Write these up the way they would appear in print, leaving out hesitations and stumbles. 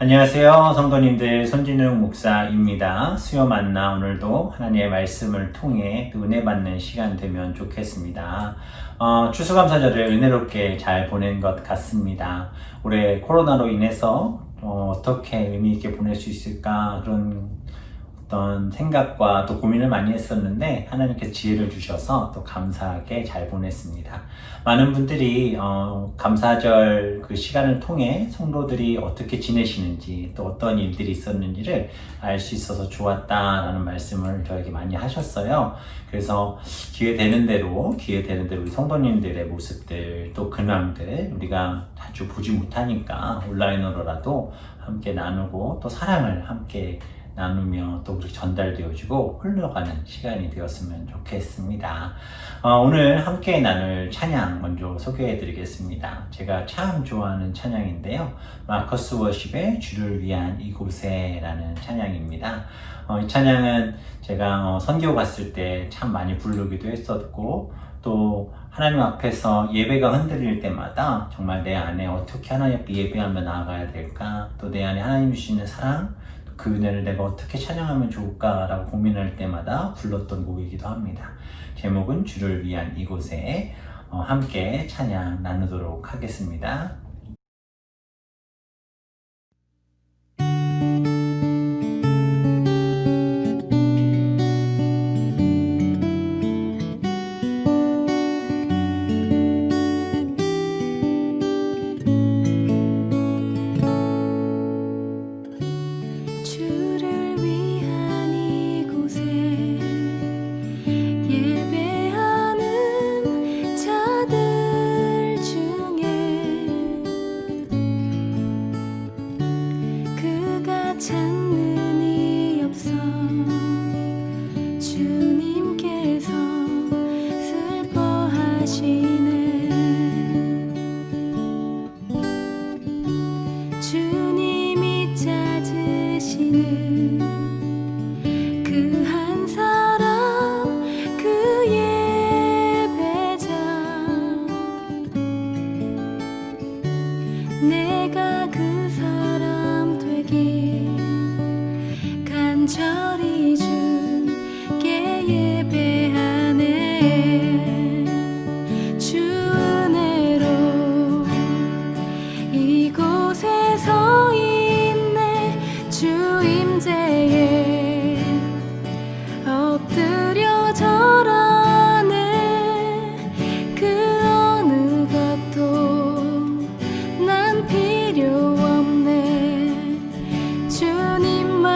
안녕하세요. 성도님들, 손진웅 목사입니다. 수요 만나 오늘도 하나님의 말씀을 통해 은혜 받는 시간 되면 좋겠습니다. 추수감사절을 은혜롭게 잘 보낸 것 같습니다. 올해 코로나로 인해서 어떻게 의미 있게 보낼 수 있을까 그런 어떤 생각과 또 고민을 많이 했었는데 하나님께서 지혜를 주셔서 또 감사하게 잘 보냈습니다. 많은 분들이 감사절 그 시간을 통해 성도들이 어떻게 지내시는지 또 어떤 일들이 있었는지를 알 수 있어서 좋았다라는 말씀을 저에게 많이 하셨어요. 그래서 기회 되는 대로 우리 성도님들의 모습들 또 근황들 우리가 자주 보지 못하니까 온라인으로라도 함께 나누고 또 사랑을 함께 나누며 또 그렇게 전달되어지고 흘러가는 시간이 되었으면 좋겠습니다. 오늘 함께 나눌 찬양 먼저 소개해 드리겠습니다. 제가 참 좋아하는 찬양인데요. 마커스 워십의 주를 위한 이곳에 라는 찬양입니다. 이 찬양은 제가 선교 갔을 때 참 많이 부르기도 했었고 또 하나님 앞에서 예배가 흔들릴 때마다 정말 내 안에 어떻게 하나님 앞에 예배하며 나아가야 될까 또 내 안에 하나님 주시는 사랑 그 은혜를 내가 어떻게 찬양하면 좋을까라고 고민할 때마다 불렀던 곡이기도 합니다. 제목은 주를 위한 이곳에 함께 찬양 나누도록 하겠습니다. 필요 없네 주님만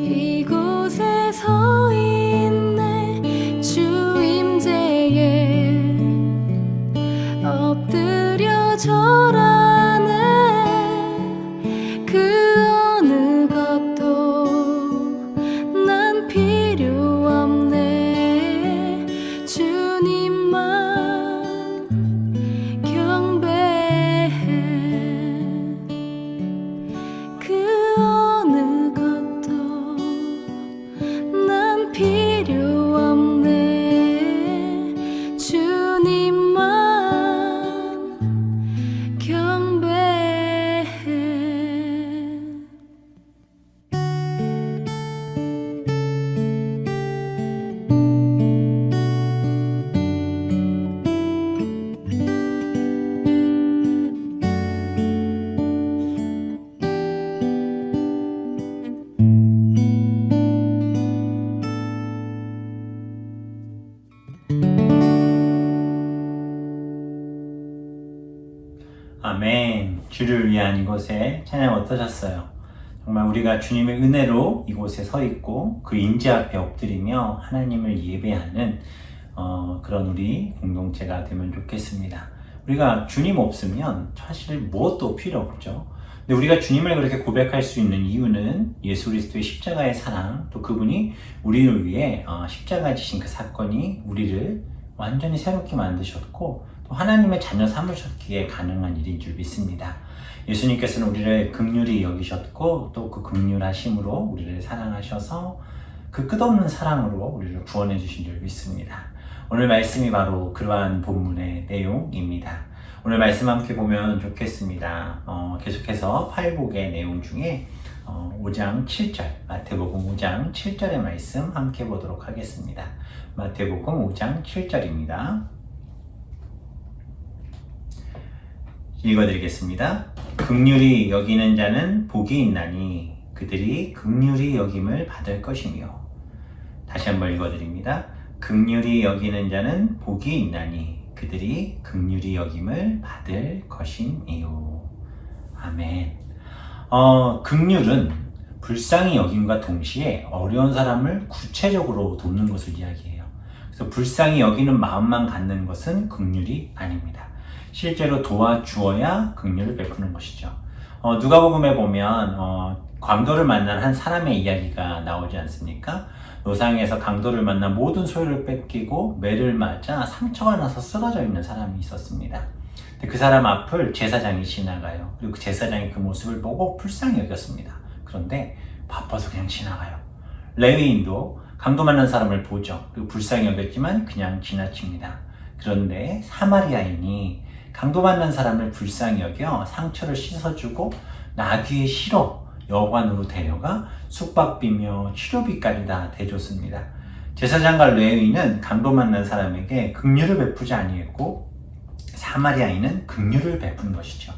이곳에 서 있네. 주 임재에 엎드려 절하네. 그 어느 것도 난 필요 없네. 주님만 경배해. 그 어느 것도 난 필요 없네. 주님만 경배해. 아멘. 주를 위한 이곳에 찬양 어떠셨어요? 정말 우리가 주님의 은혜로 이곳에 서 있고 그 임재 앞에 엎드리며 하나님을 예배하는 그런 우리 공동체가 되면 좋겠습니다. 우리가 주님 없으면 사실 무엇도 필요 없죠. 근데 우리가 주님을 그렇게 고백할 수 있는 이유는 예수 그리스도의 십자가의 사랑, 또 그분이 우리를 위해 십자가 지신 그 사건이 우리를 완전히 새롭게 만드셨고 또 하나님의 자녀 삼으셨기에 가능한 일인 줄 믿습니다. 예수님께서는 우리를 긍휼히 여기셨고 또 그 긍휼하심으로 우리를 사랑하셔서 그 끝없는 사랑으로 우리를 구원해 주신 줄 믿습니다. 오늘 말씀이 바로 그러한 본문의 내용입니다. 오늘 말씀 함께 보면 좋겠습니다. 계속해서 팔복의 내용 중에 5장 7절, 마태복음 5장 7절의 말씀 함께 보도록 하겠습니다. 마태복음 5장 7절입니다. 읽어드리겠습니다. 긍휼히 여기는 자는 복이 있나니 그들이 긍휼히 여김을 받을 것이며. 다시 한번 읽어드립니다. 긍휼히 여기는 자는 복이 있나니 그들이 긍휼히 여김을 받을 것이니요. 아멘. 긍휼은 불쌍히 여김과 동시에 어려운 사람을 구체적으로 돕는 것을 이야기해요. 그래서 불쌍히 여기는 마음만 갖는 것은 긍휼이 아닙니다. 실제로 도와주어야 긍휼을 베푸는 것이죠. 누가복음에 보면 강도를 만난 한 사람의 이야기가 나오지 않습니까? 노상에서 강도를 만나 모든 소유를 뺏기고 매를 맞아 상처가 나서 쓰러져 있는 사람이 있었습니다. 근데 그 사람 앞을 제사장이 지나가요. 그리고 그 제사장이 그 모습을 보고 불쌍히 여겼습니다. 그런데 바빠서 그냥 지나가요. 레위인도 강도 만난 사람을 보죠. 그리고 불쌍히 여겼지만 그냥 지나칩니다. 그런데 사마리아인이 강도 만난 사람을 불쌍히 여겨 상처를 씻어주고 나귀에 실어 여관으로 데려가 숙박비며 치료비까지 다 대줬습니다. 제사장과 레위인은 강도 만난 사람에게 긍휼을 베푸지 아니했고 사마리아인은 긍휼을 베푼 것이죠.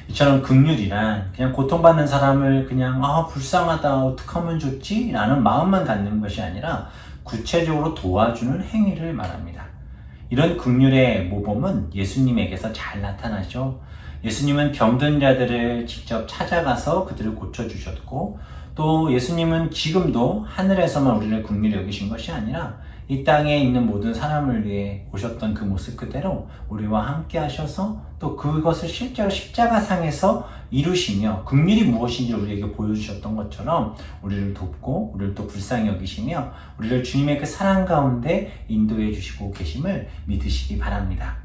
이처럼 긍휼이란 그냥 고통받는 사람을 그냥 불쌍하다 어떡하면 좋지? 라는 마음만 갖는 것이 아니라 구체적으로 도와주는 행위를 말합니다. 이런 긍휼의 모범은 예수님에게서 잘 나타나죠. 예수님은 병든 자들을 직접 찾아가서 그들을 고쳐주셨고 또 예수님은 지금도 하늘에서만 우리를 긍휼히 여기신 것이 아니라 이 땅에 있는 모든 사람을 위해 오셨던 그 모습 그대로 우리와 함께 하셔서 또 그것을 실제로 십자가상에서 이루시며 긍휼이 무엇인지 우리에게 보여주셨던 것처럼 우리를 돕고 우리를 또 불쌍히 여기시며 우리를 주님의 그 사랑 가운데 인도해 주시고 계심을 믿으시기 바랍니다.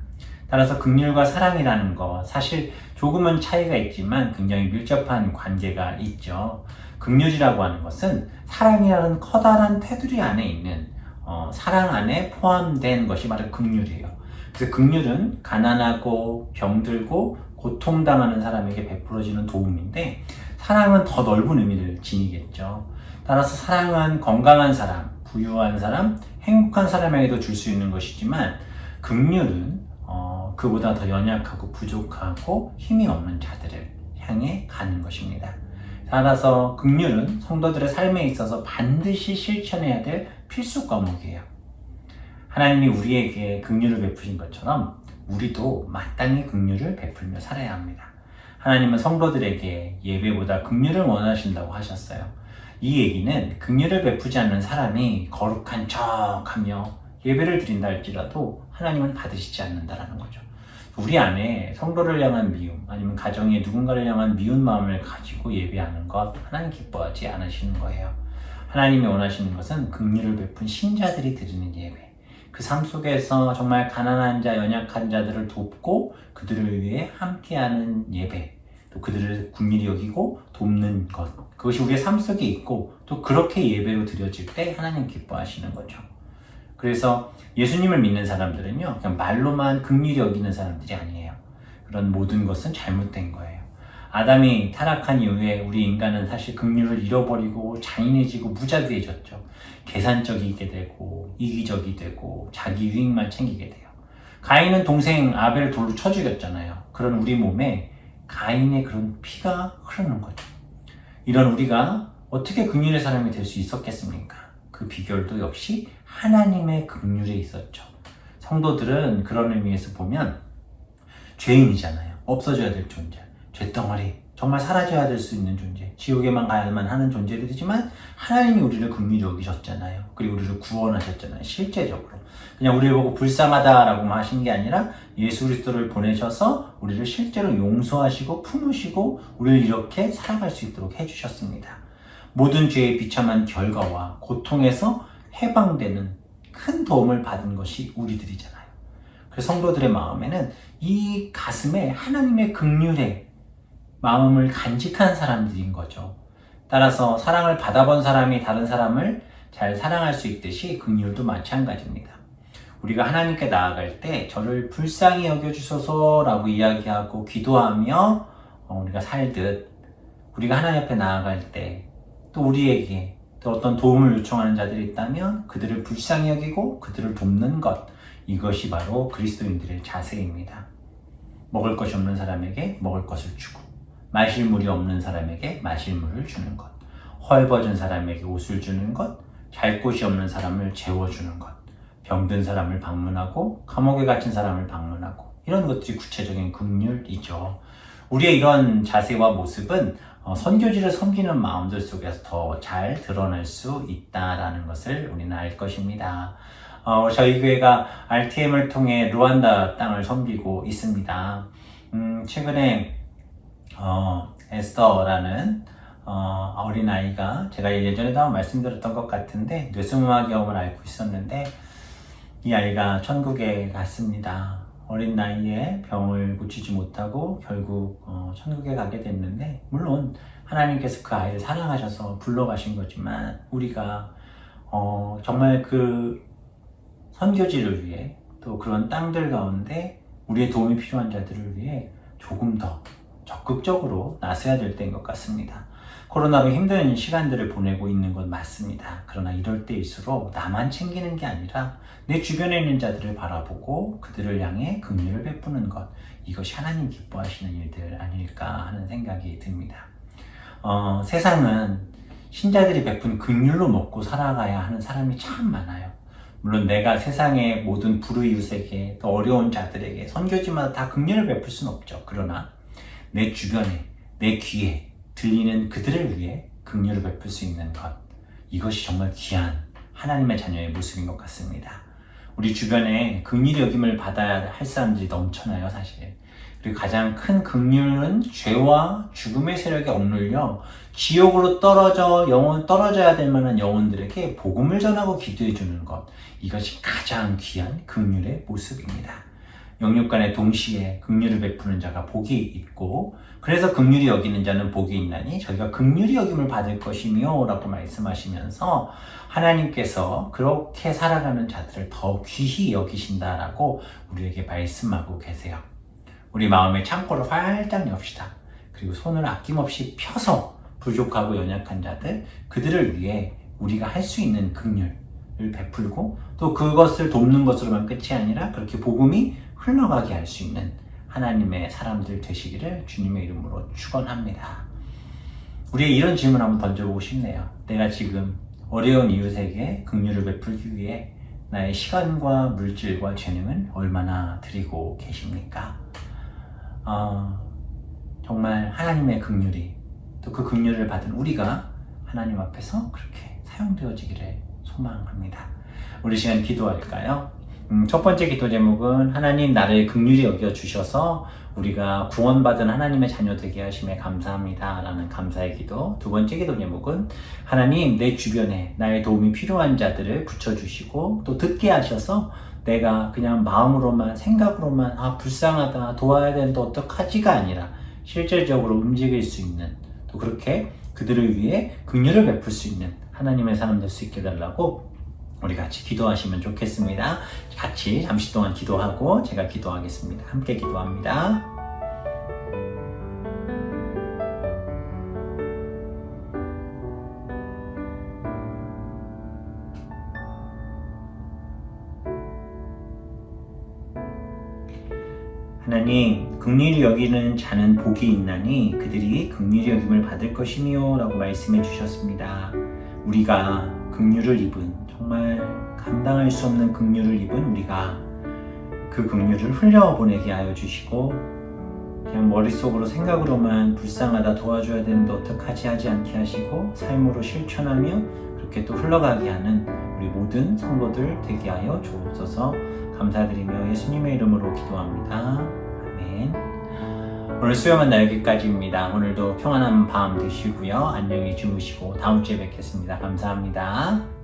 따라서 긍휼과 사랑이라는 것 사실 조금은 차이가 있지만 굉장히 밀접한 관계가 있죠. 긍휼이라고 하는 것은 사랑이라는 커다란 테두리 안에 있는 사랑 안에 포함된 것이 바로 긍휼이에요. 그래서 긍휼은 가난하고 병들고 고통당하는 사람에게 베풀어지는 도움인데 사랑은 더 넓은 의미를 지니겠죠. 따라서 사랑은 건강한 사람, 부유한 사람, 행복한 사람에게도 줄 수 있는 것이지만 긍휼은 그보다 더 연약하고 부족하고 힘이 없는 자들을 향해 가는 것입니다. 따라서 긍휼은 성도들의 삶에 있어서 반드시 실천해야 될 필수 과목이에요. 하나님이 우리에게 긍휼을 베푸신 것처럼 우리도 마땅히 긍휼을 베풀며 살아야 합니다. 하나님은 성도들에게 예배보다 긍휼을 원하신다고 하셨어요. 이 얘기는 긍휼을 베푸지 않는 사람이 거룩한 척하며 예배를 드린다 할지라도 하나님은 받으시지 않는다라는 거죠. 우리 안에 성도를 향한 미움, 아니면 가정에 누군가를 향한 미운 마음을 가지고 예배하는 것 하나님 기뻐하지 않으시는 거예요. 하나님이 원하시는 것은 긍휼을 베푼 신자들이 드리는 예배, 그 삶 속에서 정말 가난한 자, 연약한 자들을 돕고 그들을 위해 함께하는 예배, 또 그들을 긍휼히 여기고 돕는 것, 그것이 우리의 삶 속에 있고 또 그렇게 예배로 드려질 때 하나님 기뻐하시는 거죠. 그래서 예수님을 믿는 사람들은요, 그냥 말로만 긍휼히 여기는 사람들이 아니에요. 그런 모든 것은 잘못된 거예요. 아담이 타락한 이후에 우리 인간은 사실 긍휼을 잃어버리고 잔인해지고 무자비해졌죠. 계산적이게 되고 이기적이 되고 자기 유익만 챙기게 돼요. 가인은 동생 아벨을 돌로 쳐 죽였잖아요. 그런 우리 몸에 가인의 그런 피가 흐르는 거죠. 이런 우리가 어떻게 긍휼의 사람이 될 수 있었겠습니까? 그 비결도 역시 하나님의 긍휼에 있었죠. 성도들은 그런 의미에서 보면 죄인이잖아요. 없어져야 될 존재, 죄덩어리, 정말 사라져야 될 수 있는 존재, 지옥에만 가야만 하는 존재들이지만 하나님이 우리를 긍휼히 여기셨잖아요. 그리고 우리를 구원하셨잖아요. 실제적으로 그냥 우리를 보고 불쌍하다라고만 하신 게 아니라 예수 그리스도를 보내셔서 우리를 실제로 용서하시고 품으시고 우리를 이렇게 살아갈 수 있도록 해주셨습니다. 모든 죄의 비참한 결과와 고통에서 해방되는 큰 도움을 받은 것이 우리들이잖아요. 그래서 성도들의 마음에는 이 가슴에 하나님의 긍휼의 마음을 간직한 사람들인 거죠. 따라서 사랑을 받아본 사람이 다른 사람을 잘 사랑할 수 있듯이 긍휼도 마찬가지입니다. 우리가 하나님께 나아갈 때 저를 불쌍히 여겨주소서라고 이야기하고 기도하며 우리가 살듯, 우리가 하나님 앞에 나아갈 때 또 우리에게 또 어떤 도움을 요청하는 자들이 있다면 그들을 불쌍히 여기고 그들을 돕는 것, 이것이 바로 그리스도인들의 자세입니다. 먹을 것이 없는 사람에게 먹을 것을 주고, 마실 물이 없는 사람에게 마실 물을 주는 것, 헐벗은 사람에게 옷을 주는 것, 잘 곳이 없는 사람을 재워주는 것, 병든 사람을 방문하고 감옥에 갇힌 사람을 방문하고, 이런 것들이 구체적인 긍휼이죠. 우리의 이런 자세와 모습은 선교지를 섬기는 마음들 속에서 더 잘 드러날 수 있다라는 것을 우리는 알 것입니다. 저희 교회가 RTM을 통해 루안다 땅을 섬기고 있습니다. 최근에 에스더라는 어린아이가, 제가 예전에도 한번 말씀드렸던 것 같은데 뇌수막염을 앓고 있었는데 이 아이가 천국에 갔습니다. 어린 나이에 병을 고치지 못하고 결국 천국에 가게 됐는데, 물론 하나님께서 그 아이를 사랑하셔서 불러가신 거지만 우리가 정말 그 선교지를 위해 또 그런 땅들 가운데 우리의 도움이 필요한 자들을 위해 조금 더 적극적으로 나서야 될 때인 것 같습니다. 코로나로 힘든 시간들을 보내고 있는 건 맞습니다. 그러나 이럴 때일수록 나만 챙기는 게 아니라 내 주변에 있는 자들을 바라보고 그들을 향해 긍휼을 베푸는 것, 이것이 하나님 기뻐하시는 일들 아닐까 하는 생각이 듭니다. 세상은 신자들이 베푼 긍휼로 먹고 살아가야 하는 사람이 참 많아요. 물론 내가 세상의 모든 불의웃에게, 또 어려운 자들에게 선교지마다 다 긍휼을 베풀 수는 없죠. 그러나 내 주변에, 내 귀에 들리는 그들을 위해 긍휼을 베풀 수 있는 것, 이것이 정말 귀한 하나님의 자녀의 모습인 것 같습니다. 우리 주변에 긍휼히 여김을 받아야 할 사람들이 넘쳐나요, 사실. 그리고 가장 큰 긍휼은 죄와 죽음의 세력에 억눌려 지옥으로 떨어져야 될 만한 영혼들에게 복음을 전하고 기도해 주는 것, 이것이 가장 귀한 긍휼의 모습입니다. 영육간에 동시에 긍휼을 베푸는 자가 복이 있고, 그래서 긍휼히 여기는 자는 복이 있나니 저희가 긍휼히 여김을 받을 것이며 라고 말씀하시면서 하나님께서 그렇게 살아가는 자들을 더 귀히 여기신다라고 우리에게 말씀하고 계세요. 우리 마음의 창고를 활짝 엽시다. 그리고 손을 아낌없이 펴서 부족하고 연약한 자들, 그들을 위해 우리가 할 수 있는 긍휼을 베풀고, 또 그것을 돕는 것으로만 끝이 아니라 그렇게 복음이 흘러가게 할 수 있는 하나님의 사람들 되시기를 주님의 이름으로 축원합니다. 우리의 이런 질문 한번 던져보고 싶네요. 내가 지금 어려운 이웃에게 긍휼을 베풀기 위해 나의 시간과 물질과 재능을 얼마나 드리고 계십니까? 정말 하나님의 긍휼이 또 그 긍휼을 받은 우리가 하나님 앞에서 그렇게 사용되어지기를 소망합니다. 우리 시간 기도할까요? 첫 번째 기도 제목은 하나님 나를 긍휼히 여겨주셔서 우리가 구원받은 하나님의 자녀 되게 하심에 감사합니다 라는 감사의 기도. 두 번째 기도 제목은 하나님 내 주변에 나의 도움이 필요한 자들을 붙여주시고 또 듣게 하셔서 내가 그냥 마음으로만 생각으로만 불쌍하다 도와야 되는데 어떡하지가 아니라 실질적으로 움직일 수 있는 또 그렇게 그들을 위해 긍휼을 베풀 수 있는 하나님의 사람 될 수 있게 해달라고 우리 같이 기도하시면 좋겠습니다. 같이 잠시 동안 기도하고 제가 기도하겠습니다. 함께 기도합니다. 하나님, 긍휼히 여기는 자는 복이 있나니 그들이 긍휼히 여김을 받을 것이니요 라고 말씀해 주셨습니다. 우리가 긍휼을 입은 정말 감당할 수 없는 긍휼을 입은 우리가 그 긍휼을 흘려보내게 하여 주시고 그냥 머릿속으로 생각으로만 불쌍하다 도와줘야 되는데 어떡하지 하지 않게 하시고 삶으로 실천하며 그렇게 또 흘러가게 하는 우리 모든 성도들 되게 하여 주옵소서. 감사드리며 예수님의 이름으로 기도합니다. 아멘. 오늘 수요만 나 여기까지입니다. 오늘도 평안한 밤 되시고요. 안녕히 주무시고 다음 주에 뵙겠습니다. 감사합니다.